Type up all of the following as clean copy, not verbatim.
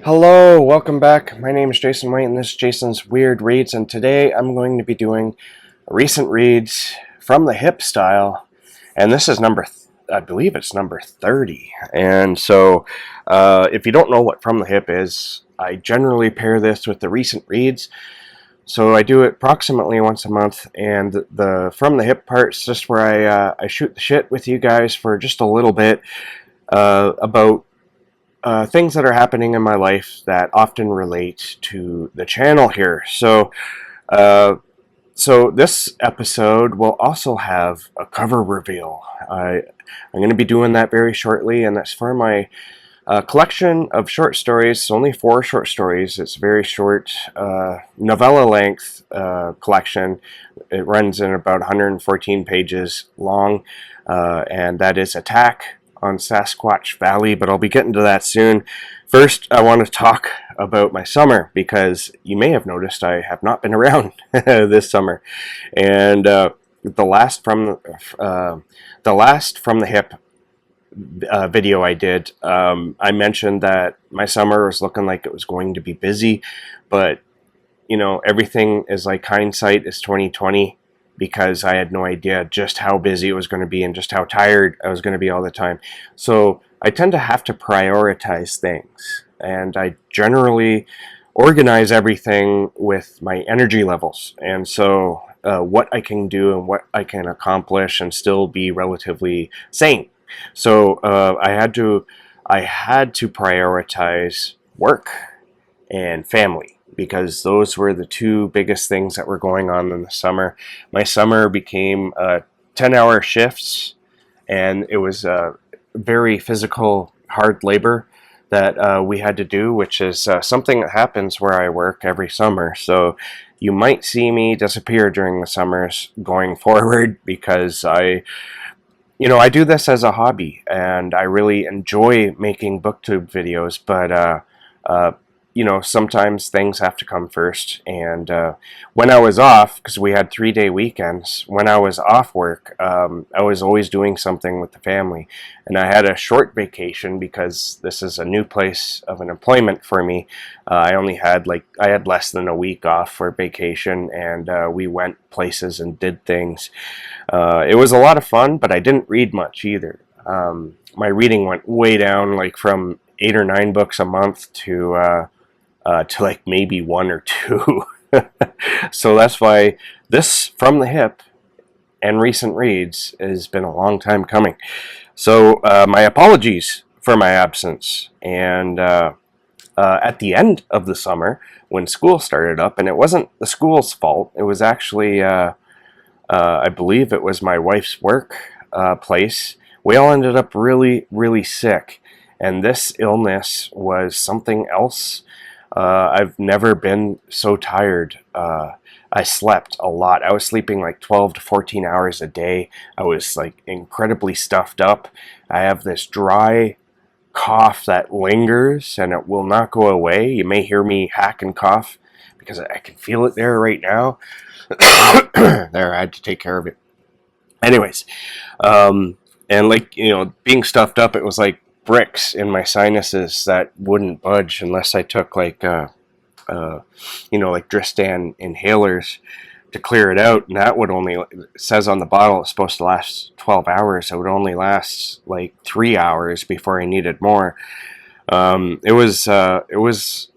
Hello, welcome back. My name is Jason White and this is Jason's Weird Reads, and today I'm going to be doing recent reads from the hip style, and this is I believe it's number 30. And so if you don't know what from the hip is, I generally pair this with the recent reads. So I do it approximately once a month, and the from the hip part's just where I shoot the shit with you guys for just a little bit about things that are happening in my life that often relate to the channel here. So this episode will also have a cover reveal. I'm going to be doing that very shortly, and that's for my collection of short stories. It's only 4 short stories. It's a very short novella length collection. It runs in about 114 pages long, and that is Attack on Sasquatch Valley, but I'll be getting to that soon. First, I want to talk about my summer, because you may have noticed I have not been around this summer. And the last from the hip video I did, I mentioned that my summer was looking like it was going to be busy, but you know, everything is like hindsight is 2020. Because I had no idea just how busy it was going to be and just how tired I was going to be all the time. So I tend to have to prioritize things, and I generally organize everything with my energy levels, and so what I can do and what I can accomplish and still be relatively sane. So I had to prioritize work and family, because those were the 2 biggest things that were going on in the summer. My summer became 10-hour shifts, and it was very physical, hard labor that we had to do, which is something that happens where I work every summer. So you might see me disappear during the summers going forward, because I do this as a hobby, and I really enjoy making booktube videos, but sometimes things have to come first. And when I was off, because we had 3-day weekends, when I was off work, I was always doing something with the family. And I had a short vacation, because this is a new place of an employment for me. I had less than a week off for vacation, and we went places and did things. It was a lot of fun, but I didn't read much either. My reading went way down, like from 8 or 9 books a month to like maybe 1 or 2. So that's why this from the hip and recent reads has been a long time coming. So my apologies for my absence. And at the end of the summer, when school started up, and it wasn't the school's fault, it was actually I believe it was my wife's work place, we all ended up really, really sick. And this illness was something else. I've never been so tired. I slept a lot. I was sleeping like 12 to 14 hours a day. I was like incredibly stuffed up. I have this dry cough that lingers, and it will not go away. You may hear me hack and cough, because I can feel it there right now. There, I had to take care of it. Anyways, and being stuffed up, it was like bricks in my sinuses that wouldn't budge unless I took like Dristan inhalers to clear it out. And that would only, it says on the bottle it's supposed to last 12 hours. It would only last like 3 hours before I needed more. It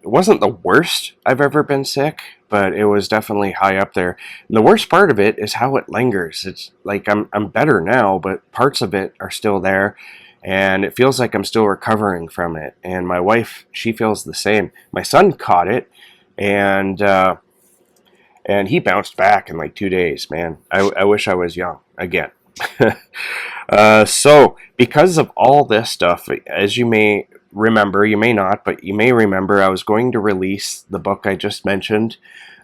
wasn't the worst I've ever been sick, but it was definitely high up there. And the worst part of it is how it lingers. It's like I'm better now, but parts of it are still there. And it feels like I'm still recovering from it. And my wife, she feels the same. My son caught it, and he bounced back in like 2 days, man. I wish I was young again. So, because of all this stuff, as you may remember, you may not, but you may remember, I was going to release the book I just mentioned,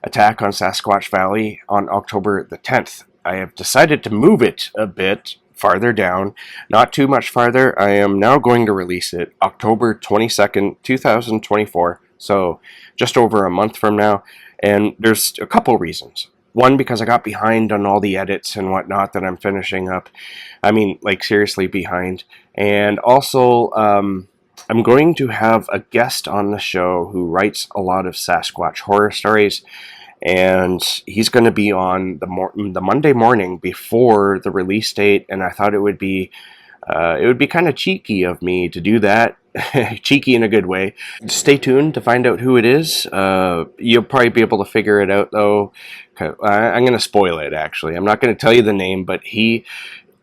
Attack on Sasquatch Valley, on October the 10th. I have decided to move it a bit farther down, not too much farther. I am now going to release it October 22nd, 2024, so just over a month from now. And there's a couple reasons. One, because I got behind on all the edits and whatnot that I'm finishing up. I mean, like, seriously behind. And also, I'm going to have a guest on the show who writes a lot of Sasquatch horror stories, and he's going to be on the Monday morning before the release date. And I thought it would be kind of cheeky of me to do that. Cheeky in a good way. Stay tuned to find out who it is. You'll probably be able to figure it out, though. I'm going to spoil it, actually. I'm not going to tell you the name, but he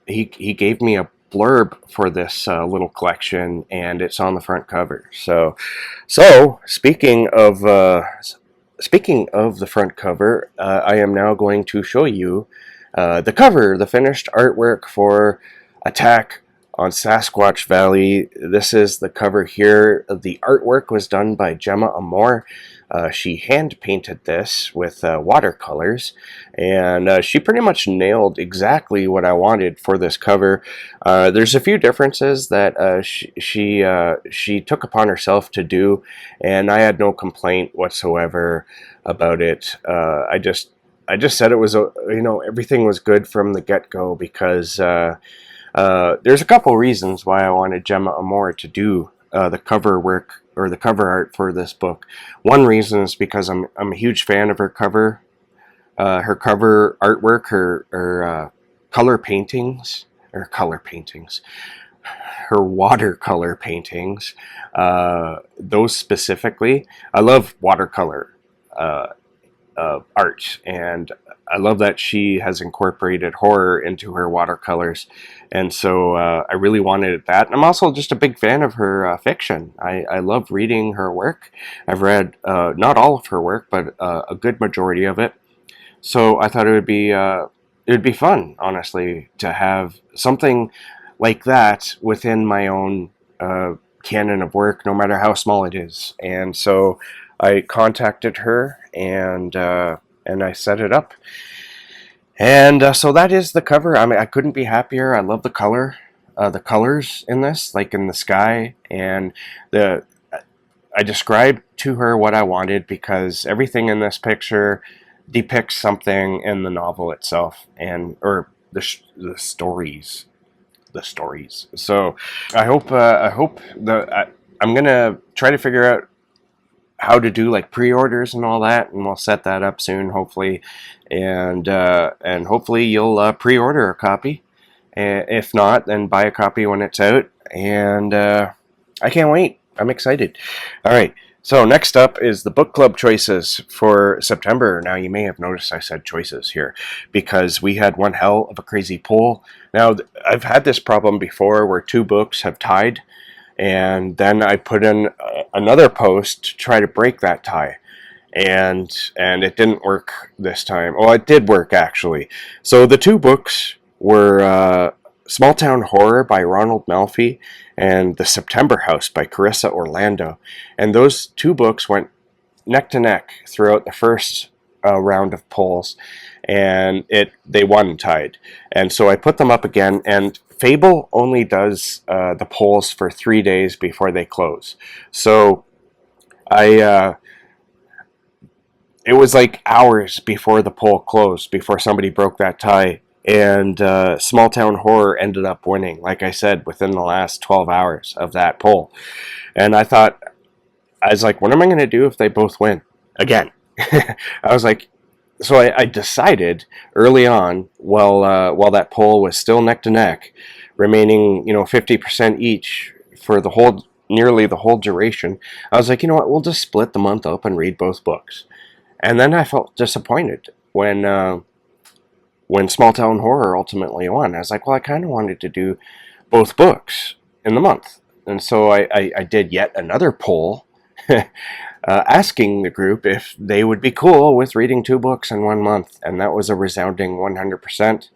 gave me a blurb for this little collection, and it's on the front cover. So speaking of the front cover, I am now going to show you the cover, the finished artwork for Attack on Sasquatch Valley. This is the cover here. The artwork was done by Gemma Amor. She hand painted this with watercolors, and she pretty much nailed exactly what I wanted for this cover. There's a few differences that she took upon herself to do, and I had no complaint whatsoever about it. I just said it was everything was good from the get-go, because there's a couple reasons why I wanted Gemma Amore to do the cover work or the cover art for this book. One reason is because I'm a huge fan of her cover artwork, her color paintings, her watercolor paintings. Those specifically, I love watercolor art, and I love that she has incorporated horror into her watercolors, and so I really wanted that. And I'm also just a big fan of her fiction. I love reading her work. I've read not all of her work, but a good majority of it. So I thought it would be fun, honestly, to have something like that within my own canon of work, no matter how small it is. And so I contacted her, and I set it up. And so that is the cover. I mean, I couldn't be happier. I love the colors in this, like in the sky. And I described to her what I wanted, because everything in this picture depicts something in the novel itself, or the stories. So I hope I'm gonna try to figure out how to do like pre-orders and all that, and we'll set that up soon, hopefully, and hopefully you'll pre-order a copy. If not, then buy a copy when it's out, and I can't wait. I'm excited. All right, so next up is the book club choices for September. Now, you may have noticed I said choices here, because we had one hell of a crazy poll. Now, I've had this problem before where two books have tied, and then I put in another post to try to break that tie, and it didn't work this time. Well, it did work, actually. So the two books were Smalltown Horror by Ronald Malfi and The September House by Carissa Orlando, and those two books went neck to neck throughout the first round of polls, and they won tied. And so I put them up again, and Fable only does the polls for 3 days before they close. So it was like hours before the poll closed, before somebody broke that tie, and Smalltown Horror ended up winning, like I said, within the last 12 hours of that poll. And I was like, what am I going to do if they both win again? I was like, so I decided early on, while that poll was still neck to neck, remaining 50% each for nearly the whole duration, I was like, you know what, we'll just split the month up and read both books. And then I felt disappointed when Smalltown Horror ultimately won. I was like, well, I kind of wanted to do both books in the month, and so I did yet another poll. Asking the group if they would be cool with reading two books in 1 month, and that was a resounding 100%.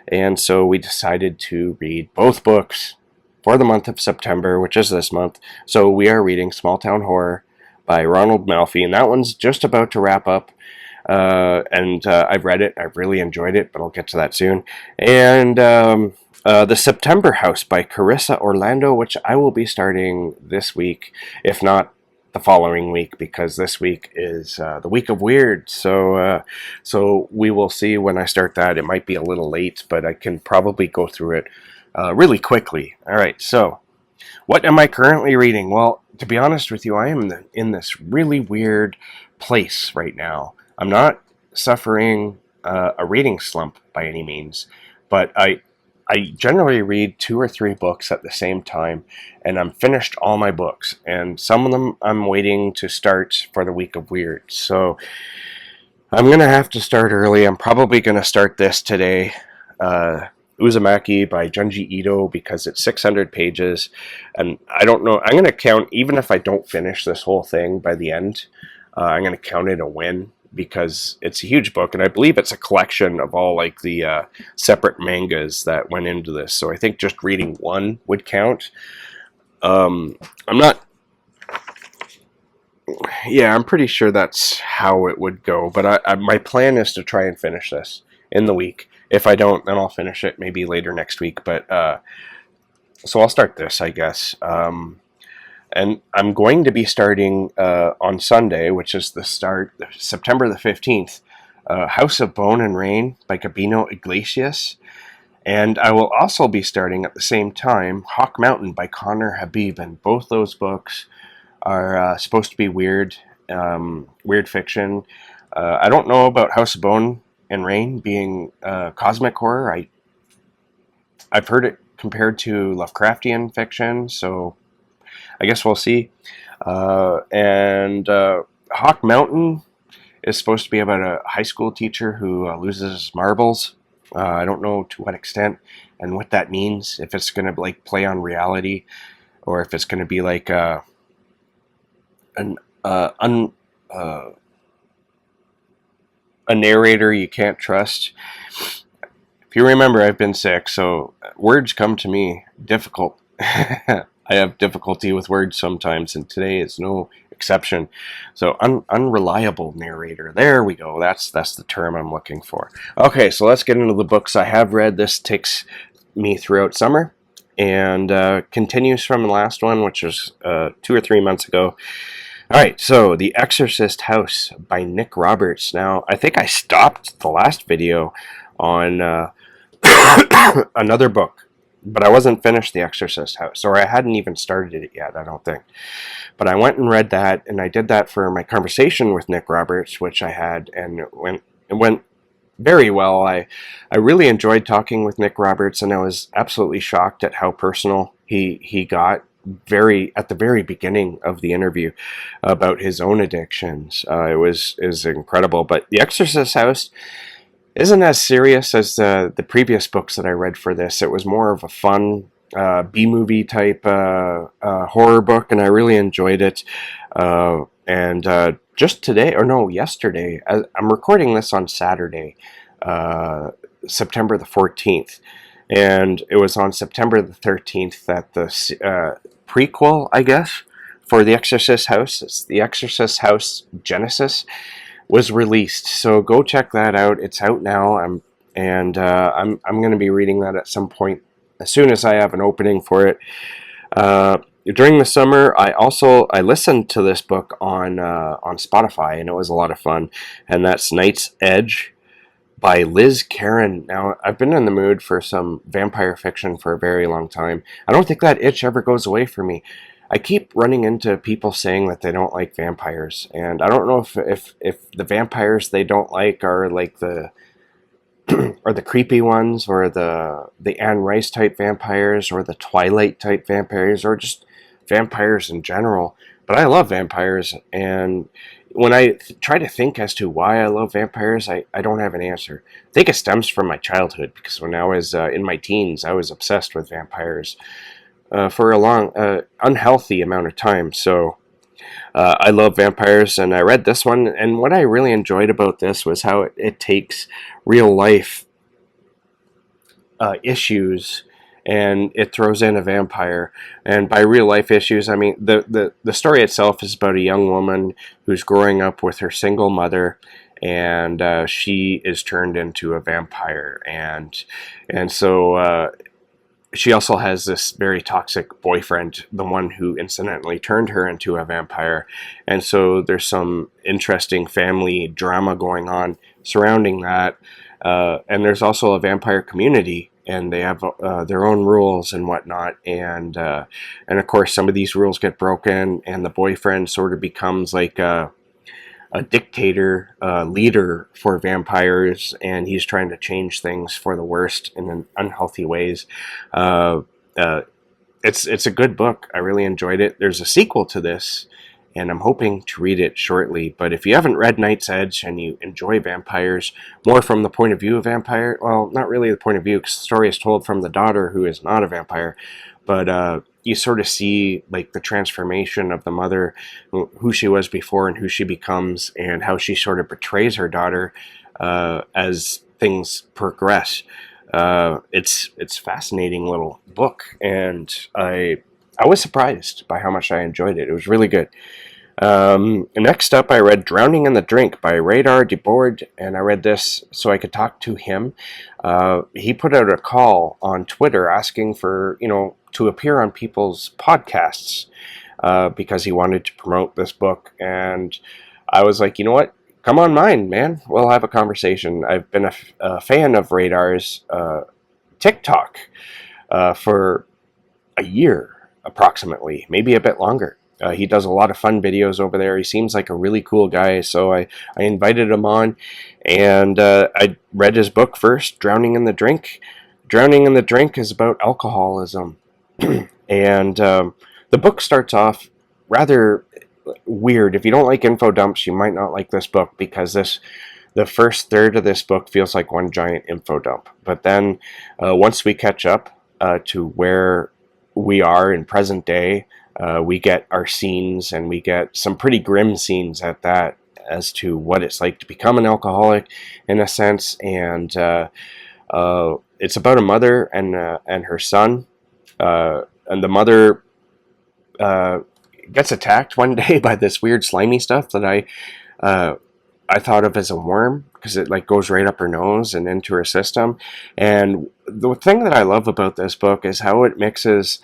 And so we decided to read both books for the month of September, which is this month. So we are reading Smalltown Horror by Ronald Malfi, and that one's just about to wrap up. I've read it. I've really enjoyed it, but I'll get to that soon. And The September House by Carissa Orlando, which I will be starting this week, if not the following week, because this week is the week of weird. So we will see when I start that. It might be a little late, but I can probably go through it really quickly. All right, so What am I currently reading? Well, to be honest with you, I am in this really weird place right now. I'm not suffering a reading slump by any means, but I generally read 2 or 3 books at the same time, and I'm finished all my books, and some of them I'm waiting to start for the week of weird. So I'm gonna have to start early. I'm probably gonna start this today. Uzumaki by Junji Ito, because it's 600 pages, and I don't know. I'm going to count, even if I don't finish this whole thing by the end, I'm going to count it a win, because it's a huge book, and I believe it's a collection of all like the separate mangas that went into this. So I think just reading one would count. I'm not. Yeah, I'm pretty sure that's how it would go. But my plan is to try and finish this in the week. If I don't, then I'll finish it maybe later next week. But so I'll start this, I guess. And I'm going to be starting on Sunday, which is September the 15th, House of Bone and Rain by Gabino Iglesias. And I will also be starting at the same time Hawk Mountain by Connor Habib. And both those books are supposed to be weird fiction. I don't know about House of Bone and Rain being cosmic horror. I've heard it compared to Lovecraftian fiction, so I guess we'll see. And Hawk Mountain is supposed to be about a high school teacher who loses his marbles. I don't know to what extent and what that means. If it's going to like play on reality, or if it's going to be like a narrator you can't trust. If you remember, I've been sick, so words come to me difficult. I have difficulty with words sometimes, and today is no exception. So unreliable narrator. There we go. That's the term I'm looking for. Okay, so let's get into the books I have read. This takes me throughout summer, and continues from the last one, which was 2 or 3 months ago. All right, so The Exorcist House by Nick Roberts. Now, I think I stopped the last video on another book, but I wasn't finished The Exorcist House, or I hadn't even started it yet, I don't think. But I went and read that, and I did that for my conversation with Nick Roberts, which I had, and it went very well. I really enjoyed talking with Nick Roberts, and I was absolutely shocked at how personal he got at the very beginning of the interview about his own addictions. It was incredible. But The Exorcist House isn't as serious as the previous books that I read for this. It was more of a fun B-movie type horror book, and I really enjoyed it. And just today, or no, yesterday, I'm recording this on Saturday, September the 14th. And it was on September the 13th that the prequel, I guess, for The Exorcist House, it's The Exorcist House Genesis, was released. So go check that out. It's out now. I'm going to be reading that at some point as soon as I have an opening for it. During the summer, I listened to this book on Spotify, and it was a lot of fun. And that's Night's Edge by Liz Karen. Now, I've been in the mood for some vampire fiction for a very long time. I don't think that itch ever goes away for me. I keep running into people saying that they don't like vampires, and I don't know if the vampires they don't like are like the or the creepy ones, or the Anne Rice type vampires, or the Twilight type vampires, or just vampires in general. But I love vampires, and when I try to think as to why I love vampires, I don't have an answer. I think it stems from my childhood, because when I was in my teens, I was obsessed with vampires for a long, unhealthy amount of time. So I love vampires, and I read this one, and what I really enjoyed about this was how it takes real life issues, and it throws in a vampire. And by real life issues, I mean the story itself is about a young woman who's growing up with her single mother, and she is turned into a vampire, and so she also has this very toxic boyfriend, the one who incidentally turned her into a vampire. And so there's some interesting family drama going on surrounding that. And there's also a vampire community and they have their own rules and whatnot, and of course some of these rules get broken, and the boyfriend sort of becomes like a dictator, leader for vampires, and he's trying to change things for the worst in unhealthy ways. Uh, it's a good book. I really enjoyed it. There's a sequel to this, and I'm hoping to read it shortly. But if you haven't read Night's Edge and you enjoy vampires, more from the point of view of vampire, well, not really the point of view, because the story is told from the daughter who is not a vampire, but you sort of see like the transformation of the mother, who she was before and who she becomes, and how she sort of betrays her daughter as things progress. It's a fascinating little book, and I was surprised by how much I enjoyed it. It was really good. Next up, I read Drowning in the Drink by Radar DeBoard, and I read this so I could talk to him. He put out a call on Twitter asking for, to appear on people's podcasts because he wanted to promote this book, and I was like, you know what? Come on mine, man. We'll have a conversation. I've been a fan of Radar's TikTok for a year, approximately, maybe a bit longer. He does a lot of fun videos over there. He seems like a really cool guy, so I invited him on, and I read his book first, Drowning in the Drink. Drowning in the Drink is about alcoholism, and the book starts off rather weird. If you don't like info dumps, you might not like this book, because the first third of this book feels like one giant info dump. But then once we catch up to where we are in present day, we get our scenes, and we get some pretty grim scenes at that, as to what it's like to become an alcoholic, in a sense. And it's about a mother and her son, and the mother gets attacked one day by this weird slimy stuff that I thought of as a worm, because it like goes right up her nose and into her system. And the thing that I love about this book is how it mixes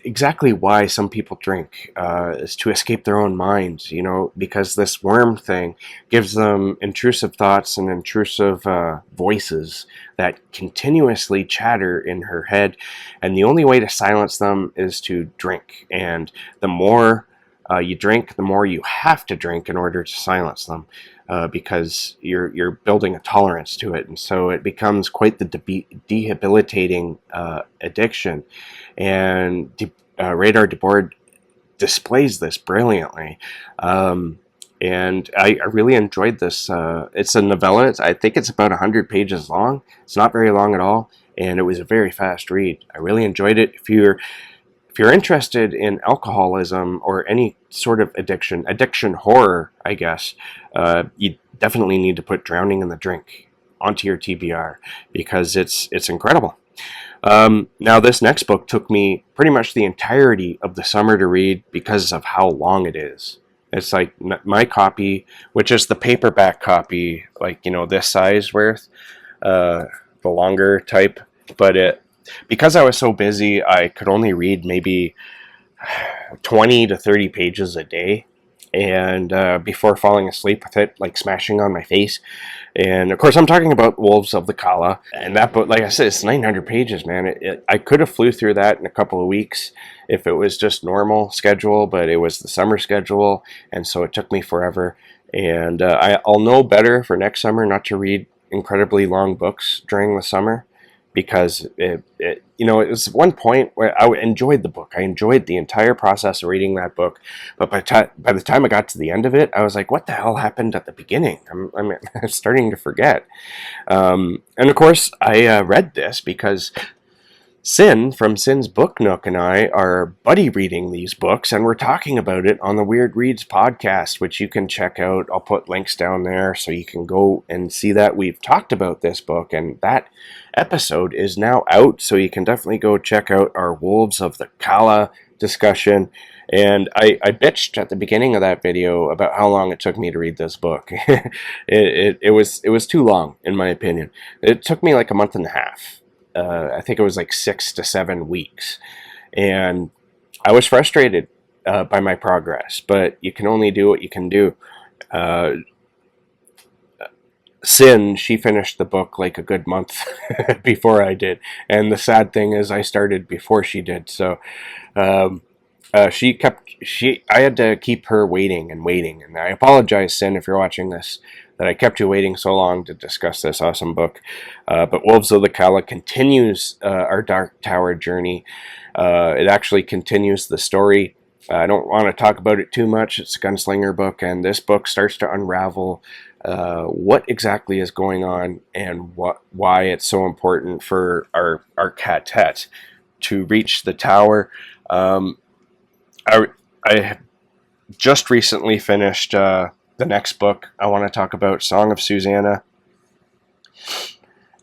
exactly why some people drink, is to escape their own minds, because this worm thing gives them intrusive thoughts and intrusive voices that continuously chatter in her head, and the only way to silence them is to drink. And the more you drink, the more you have to drink in order to silence them, because you're building a tolerance to it, and so it becomes quite the debilitating addiction. And Radar DeBoard displays this brilliantly, and I really enjoyed this. It's a novella. I think it's about 100 pages long. It's not very long at all, and it was a very fast read. I really enjoyed it. If you're interested in alcoholism or any sort of addiction horror, I guess, you definitely need to put Drowning in the Drink onto your TBR, because it's incredible. Now, this next book took me pretty much the entirety of the summer to read because of how long it is. It's like my copy, which is the paperback copy, like, this size worth, the longer type, but because I was so busy, I could only read maybe 20 to 30 pages a day, and before falling asleep with it, like smashing on my face. And of course, I'm talking about Wolves of the Kala, and that book, like I said, it's 900 pages, man. I could have flew through that in a couple of weeks if it was just normal schedule, but it was the summer schedule, and so it took me forever. And I'll know better for next summer not to read incredibly long books during the summer, because it was one point where I enjoyed the book. I enjoyed the entire process of reading that book, but by the time I got to the end of it, I was like, what the hell happened at the beginning? I'm starting to forget. And of course, I read this because Sin from Sin's Book Nook and I are buddy reading these books, and we're talking about it on the Weird Reads podcast, which you can check out. I'll put links down there so you can go and see that we've talked about this book, and that episode is now out, so you can definitely go check out our Wolves of the Kala discussion. And I bitched at the beginning of that video about how long it took me to read this book. it was too long, in my opinion. It took me like a month and a half. I think it was like 6 to 7 weeks, and I was frustrated by my progress, but you can only do what you can do. Sin, she finished the book like a good month before I did. And the sad thing is I started before she did. So um, I had to keep her waiting and waiting. And I apologize, Sin, if you're watching this, that I kept you waiting so long to discuss this awesome book. But Wolves of the Calla continues our Dark Tower journey. It actually continues the story. I don't want to talk about it too much. It's a gunslinger book, and this book starts to unravel what exactly is going on and why it's so important for our quartet to reach the tower. I just recently finished the next book I want to talk about, Song of Susanna.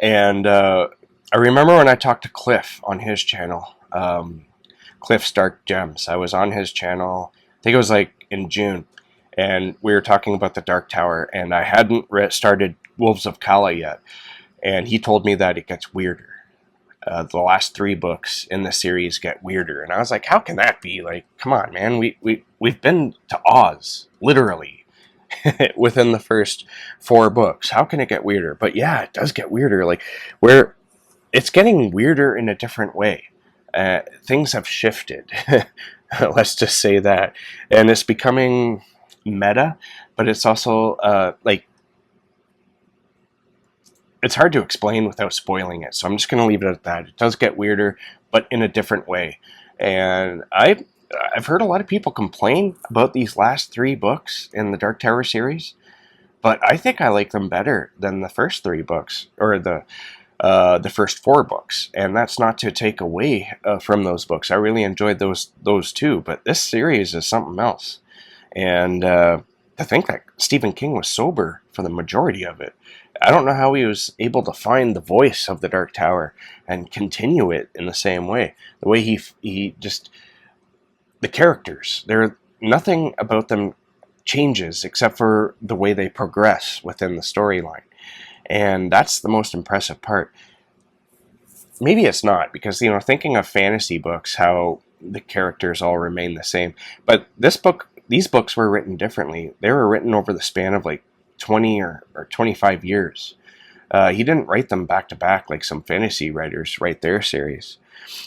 And I remember when I talked to Cliff on his channel, Cliff's Dark Gems. I was on his channel, I think it was like in June, and we were talking about the Dark Tower, and I hadn't started Wolves of Calla yet, and he told me that it gets weirder. The last 3 books in the series get weirder, and I was like, how can that be? Like, come on, man, we've been to Oz, literally, within the first 4 books. How can it get weirder? But yeah, it does get weirder, like, where it's getting weirder in a different way. Things have shifted, let's just say that, and it's becoming meta, but it's also like, it's hard to explain without spoiling it, so I'm just going to leave it at that. It does get weirder, but in a different way. And I've heard a lot of people complain about these last 3 books in the Dark Tower series, but I think I like them better than the first 3 books, or the first 4 books. And that's not to take away from those books. I really enjoyed those too, but this series is something else. And to think that Stephen King was sober for the majority of it, I don't know how he was able to find the voice of the Dark Tower and continue it in the same way. The way he just, the characters, nothing about them changes except for the way they progress within the storyline. And that's the most impressive part. Maybe it's not, because, thinking of fantasy books, how the characters all remain the same. But these books were written differently. They were written over the span of like 20 or 25 years. He didn't write them back to back like some fantasy writers write their series.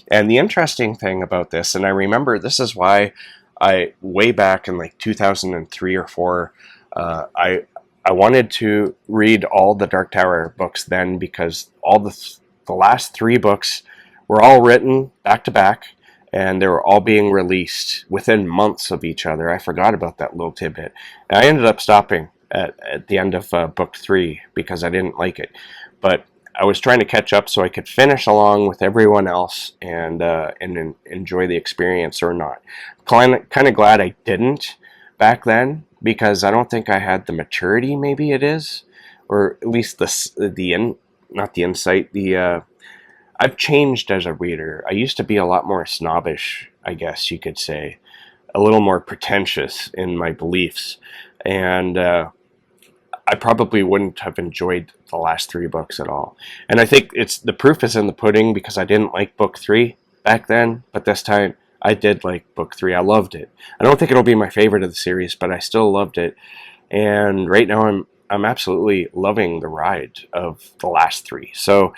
And the interesting thing about this, and I remember this is why I, way back in like 2003 or 4, I wanted to read all the Dark Tower books then, because all the last 3 books were all written back to back, and they were all being released within months of each other. I forgot about that little tidbit. And I ended up stopping at the end of book 3 because I didn't like it. But I was trying to catch up so I could finish along with everyone else and enjoy the experience or not. Kind of glad I didn't back then, because I don't think I had the maturity, maybe it is, or at least not the insight, I've changed as a reader. I used to be a lot more snobbish, I guess you could say, a little more pretentious in my beliefs, and I probably wouldn't have enjoyed the last 3 books at all. And I think the proof is in the pudding, because I didn't like book 3 back then, but this time I did like book 3. I loved it. I don't think it'll be my favorite of the series, but I still loved it. And right now I'm absolutely loving the ride of the last 3. So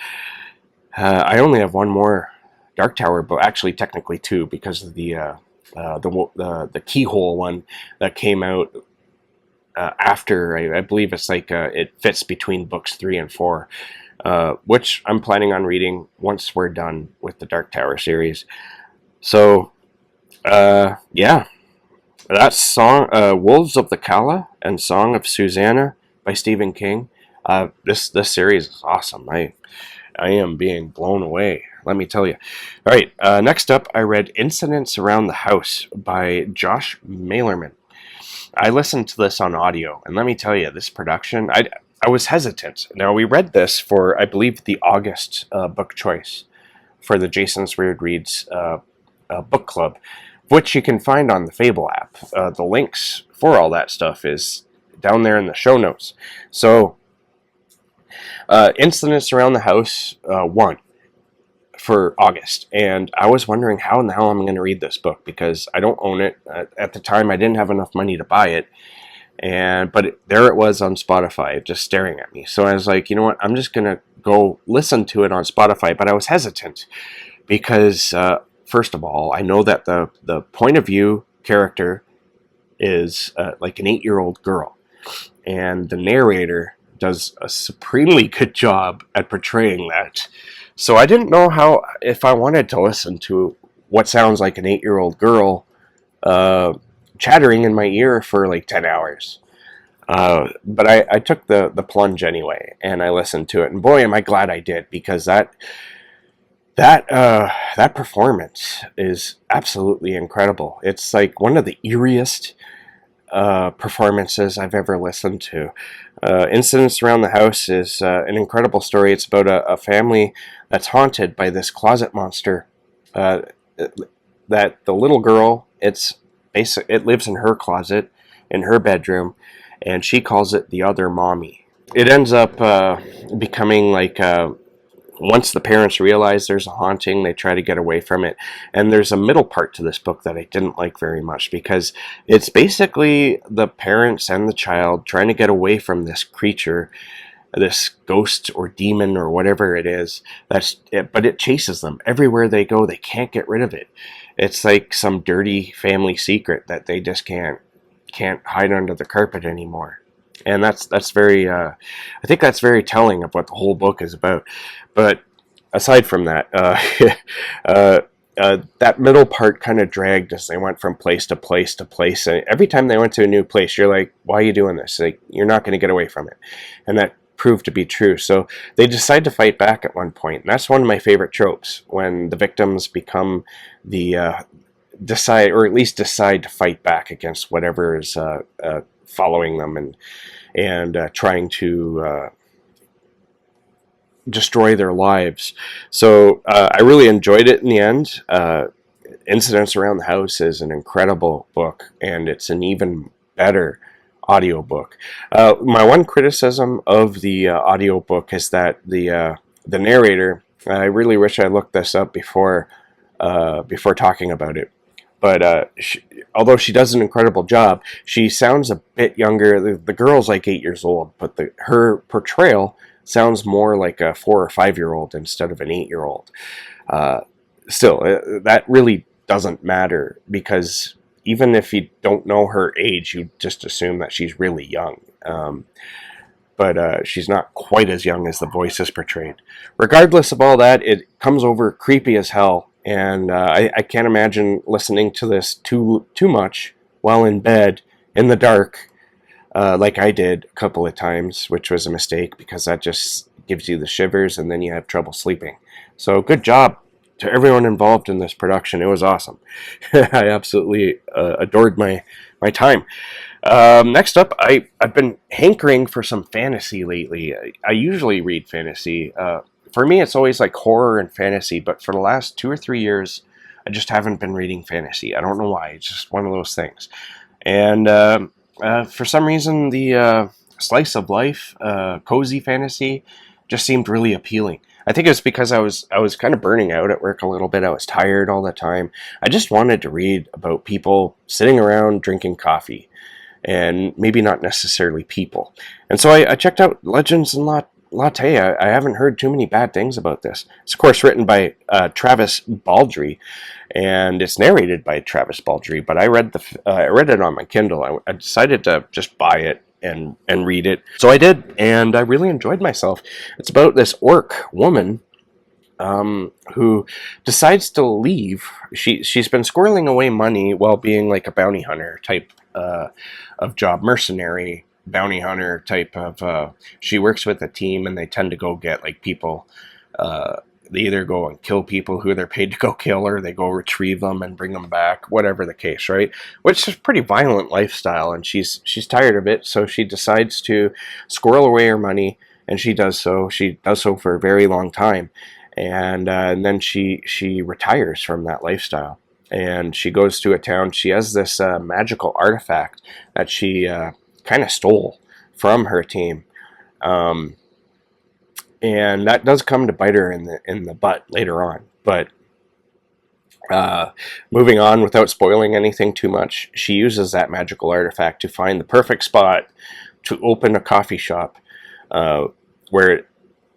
I only have 1 more Dark Tower book, actually technically 2, because of the keyhole one that came out after. I believe it's like it fits between books 3 and 4, which I'm planning on reading once we're done with the Dark Tower series. So yeah, that's Wolves of the Calla and Song of Susanna by Stephen King. This series is awesome. I am being blown away, let me tell you. All right, next up, I read Incidents Around the House by Josh Malerman. I listened to this on audio, and let me tell you, this production, I was hesitant. Now, we read this for, I believe, the August book choice for the Jason's Weird Reads book club, which you can find on the Fable app. The links for all that stuff is down there in the show notes. So, Incidents Around the House 1 for August, and I was wondering how in the hell I'm going to read this book, because I don't own it. At the time, I didn't have enough money to buy it, But there it was on Spotify, just staring at me. So I was like, you know what? I'm just gonna go listen to it on Spotify. But I was hesitant because, first of all, I know that the point of view character is like an 8-year-old girl, and the narrator does a supremely good job at portraying that. So I didn't know if I wanted to listen to what sounds like an 8-year-old girl chattering in my ear for like 10 hours. But I took the plunge anyway, and I listened to it, and boy, am I glad I did, because that performance is absolutely incredible. It's like one of the eeriest performances I've ever listened to. Incidents Around the House is an incredible story. It's about a family that's haunted by this closet monster. That the little girl, it lives in her closet, in her bedroom, and she calls it the other mommy. It ends up becoming like, once the parents realize there's a haunting, they try to get away from it. And there's a middle part to this book that I didn't like very much, because it's basically the parents and the child trying to get away from this creature, this ghost or demon or whatever it is. But it chases them everywhere they go. They can't get rid of it. It's like some dirty family secret that they just can't hide under the carpet anymore. And that's very, I think that's very telling of what the whole book is about. But aside from that, that middle part kind of dragged as they went from place to place to place. And every time they went to a new place, you're like, why are you doing this? Like, you're not going to get away from it. And that proved to be true. So they decide to fight back at one point. And that's one of my favorite tropes, when the victims become decide to fight back against whatever is following them and trying to destroy their lives. So I really enjoyed it in the end. Incidents Around the House is an incredible book, and it's an even better audiobook. My one criticism of the audiobook is that the narrator, I really wish I looked this up before talking about it. But although she does an incredible job, she sounds a bit younger. The girl's like 8 years old, but her portrayal sounds more like a 4 or 5-year-old instead of an 8-year-old. Still, that really doesn't matter, because even if you don't know her age, you just assume that she's really young. But she's not quite as young as the voice is portrayed. Regardless of all that, it comes over creepy as hell. And I can't imagine listening to this too much while in bed in the dark, like I did a couple of times, which was a mistake, because that just gives you the shivers and then you have trouble sleeping. So good job to everyone involved in this production. It was awesome. I absolutely adored my time. Next up, I've been hankering for some fantasy lately. I usually read fantasy. For me, it's always like horror and fantasy, but for the last 2 or 3 years, I just haven't been reading fantasy. I don't know why. It's just one of those things. And for some reason, the slice of life, cozy fantasy, just seemed really appealing. I think it's because I was kind of burning out at work a little bit. I was tired all the time. I just wanted to read about people sitting around drinking coffee, and maybe not necessarily people. And so I checked out Legends and Latte. I haven't heard too many bad things about this. It's, of course, written by Travis Baldree, and it's narrated by Travis Baldree. But I read it on my Kindle. I decided to just buy it and read it. So I did, and I really enjoyed myself. It's about this orc woman who decides to leave. She's been squirreling away money while being like a bounty hunter type of job, mercenary bounty hunter type of. She works with a team, and they tend to go get like people. They either go and kill people who they're paid to go kill, or they go retrieve them and bring them back, whatever the case, right? Which is a pretty violent lifestyle, and she's tired of it, so she decides to squirrel away her money, and she does so. She does so for a very long time, and then she retires from that lifestyle, and she goes to a town. She has this magical artifact that she kind of stole from her team. And that does come to bite her in the butt later on. But Uh, Moving on, without spoiling anything too much, she uses that magical artifact to find the perfect spot to open a coffee shop, uh, where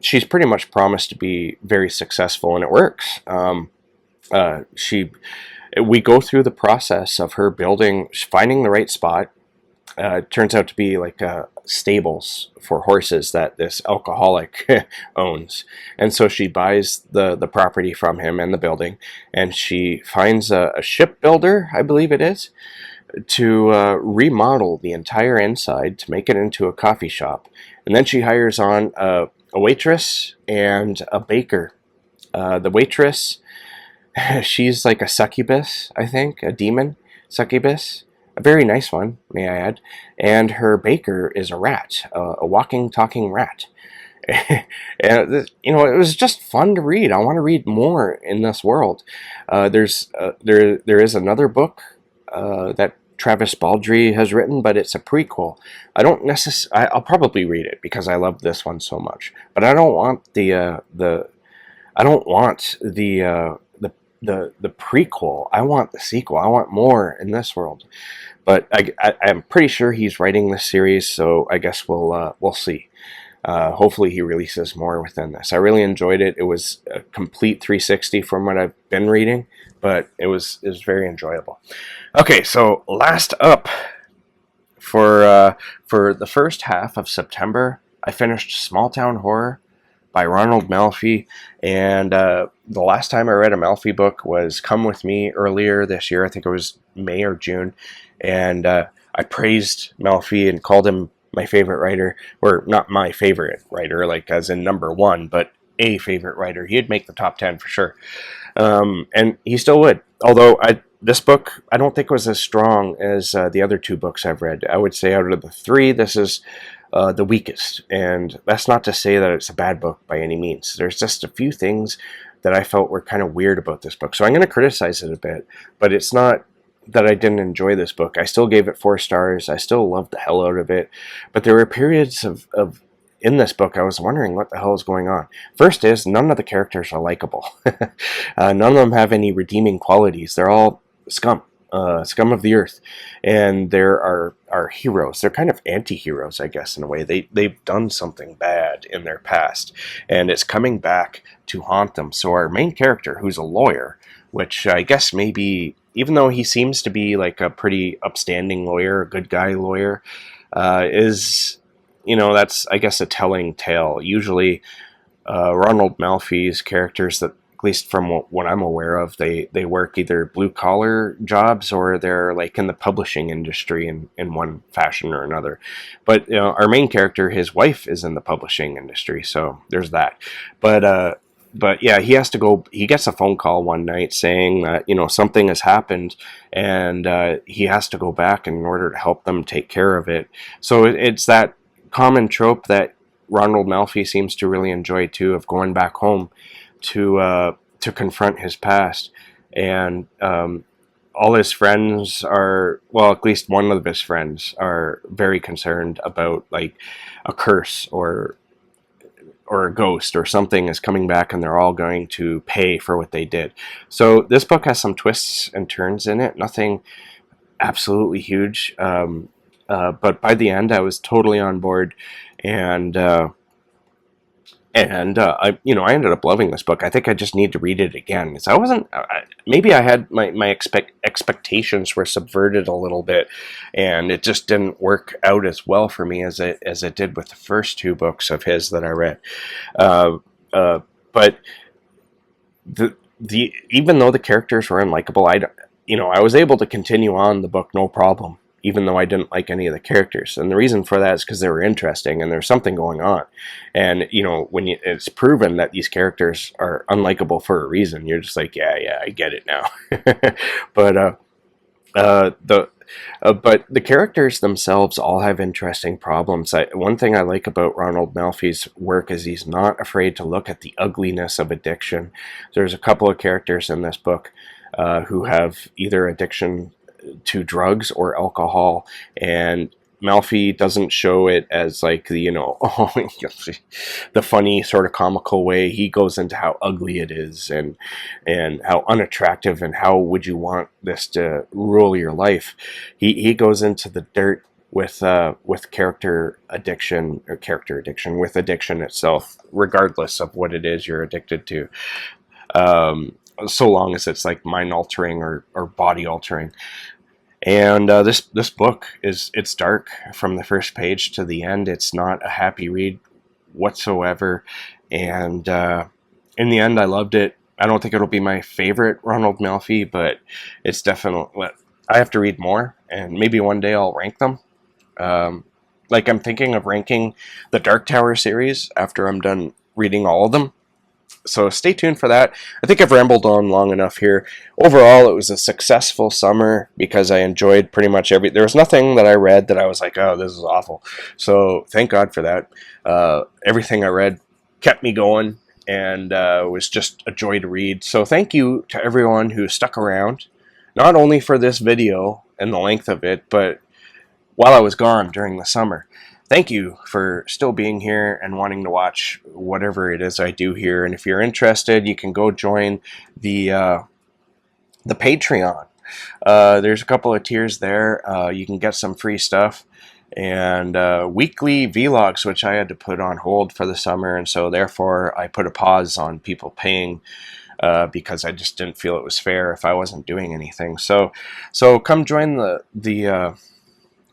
she's pretty much promised to be very successful, and it works. She We go through the process of her finding the right spot. It turns out to be like stables for horses that this alcoholic owns, and so she buys the property from him and the building, and she finds a shipbuilder, I believe it is, to remodel the entire inside to make it into a coffee shop, and then she hires on a waitress and a baker. The waitress, she's like a succubus, I think, a demon succubus. A very nice one, may I add. And her baker is a rat, a walking, talking rat. And it was just fun to read. I want to read more in this world. There is another book that Travis Baldree has written, but it's a prequel. I'll probably read it because I love this one so much. But I don't want the prequel. I want the sequel. I want more in this world. But I'm pretty sure he's writing this series, so I guess we'll see. Hopefully he releases more within this. I really enjoyed it. It was a complete 360 from what I've been reading, but it was very enjoyable. Okay, so last up for the first half of September, I finished Smalltown Horror by Ronald Malfi, and the last time I read a Malfi book was Come With Me earlier this year. I think it was May or June, and I praised Malfi and called him my favorite writer, or not my favorite writer, like as in number one, but a favorite writer. He'd make the top 10 for sure, and he still would. Although this book, I don't think was as strong as the other two books I've read. I would say out of the three, this is the weakest, and that's not to say that it's a bad book by any means. There's just a few things that I felt were kind of weird about this book, so I'm going to criticize it a bit, but it's not that I didn't enjoy this book. I still gave it 4 stars. I still loved the hell out of it, but there were periods of in this book I was wondering what the hell is going on. First is, none of the characters are likable. None of them have any redeeming qualities. They're all scum. Scum of the earth, and there are heroes. They're kind of anti-heroes, I guess, in a way. They've done something bad in their past, and it's coming back to haunt them. So our main character, who's a lawyer, which I guess maybe, even though he seems to be like a pretty upstanding lawyer, a good guy lawyer, is, that's, I guess, a telling tale. Usually Ronald Malfi's characters, that at least from what I'm aware of, they work either blue-collar jobs or they're like in the publishing industry in one fashion or another. But our main character, his wife is in the publishing industry, so there's that. But yeah, he has to go. He gets a phone call one night saying that something has happened, and he has to go back in order to help them take care of it. So it's that common trope that Ronald Malfi seems to really enjoy too, of going back home to confront his past, and all his friends are, well, at least one of his friends are very concerned about like a curse or a ghost or something is coming back, and they're all going to pay for what they did. So this book has some twists and turns in it, nothing absolutely huge, but by the end I was totally on board, and I ended up loving this book. I think I just need to read it again. So maybe I had my expectations were subverted a little bit, and it just didn't work out as well for me as it did with the first 2 books of his that I read. But even though the characters were unlikable, I was able to continue on the book no problem, even though I didn't like any of the characters. And the reason for that is because they were interesting and there's something going on. And, when it's proven that these characters are unlikable for a reason, you're just like, yeah, I get it now. But the characters themselves all have interesting problems. One thing I like about Ronald Malfi's work is he's not afraid to look at the ugliness of addiction. There's a couple of characters in this book who have either addiction to drugs or alcohol, and Malfi doesn't show it as like the, you know, oh, the funny sort of comical way. He goes into how ugly it is, and how unattractive, and how would you want this to rule your life. He goes into the dirt with character addiction, with addiction itself, regardless of what it is you're addicted to. So long as it's like mind altering or body altering. And this book it's dark from the first page to the end. It's not a happy read whatsoever. And in the end, I loved it. I don't think it'll be my favorite Ronald Malfi, but it's definitely. I have to read more, and maybe one day I'll rank them. Like I'm thinking of ranking the Dark Tower series after I'm done reading all of them. So stay tuned for that. I think I've rambled on long enough here. Overall, it was a successful summer because I enjoyed pretty much there was nothing that I read that I was like, oh, this is awful. So thank God for that. Everything I read kept me going, and was just a joy to read. So thank you to everyone who stuck around, not only for this video and the length of it, but while I was gone during the summer. Thank you for still being here and wanting to watch whatever it is I do here. And if you're interested, you can go join the Patreon. There's a couple of tiers there. You can get some free stuff and weekly vlogs, which I had to put on hold for the summer, and so therefore I put a pause on people paying because I just didn't feel it was fair if I wasn't doing anything. So come join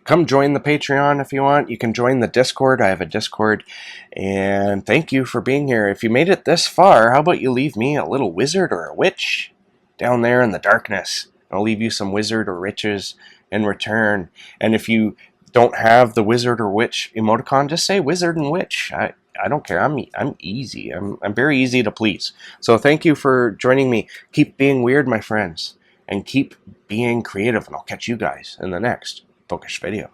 come join the Patreon if you want. You can join the Discord. I have a Discord. And thank you for being here. If you made it this far, how about you leave me a little wizard or a witch down there in the darkness? I'll leave you some wizard or witches in return. And if you don't have the wizard or witch emoticon, just say wizard and witch. I don't care. I'm easy. I'm very easy to please. So thank you for joining me. Keep being weird, my friends. And keep being creative. And I'll catch you guys in the next bookish video.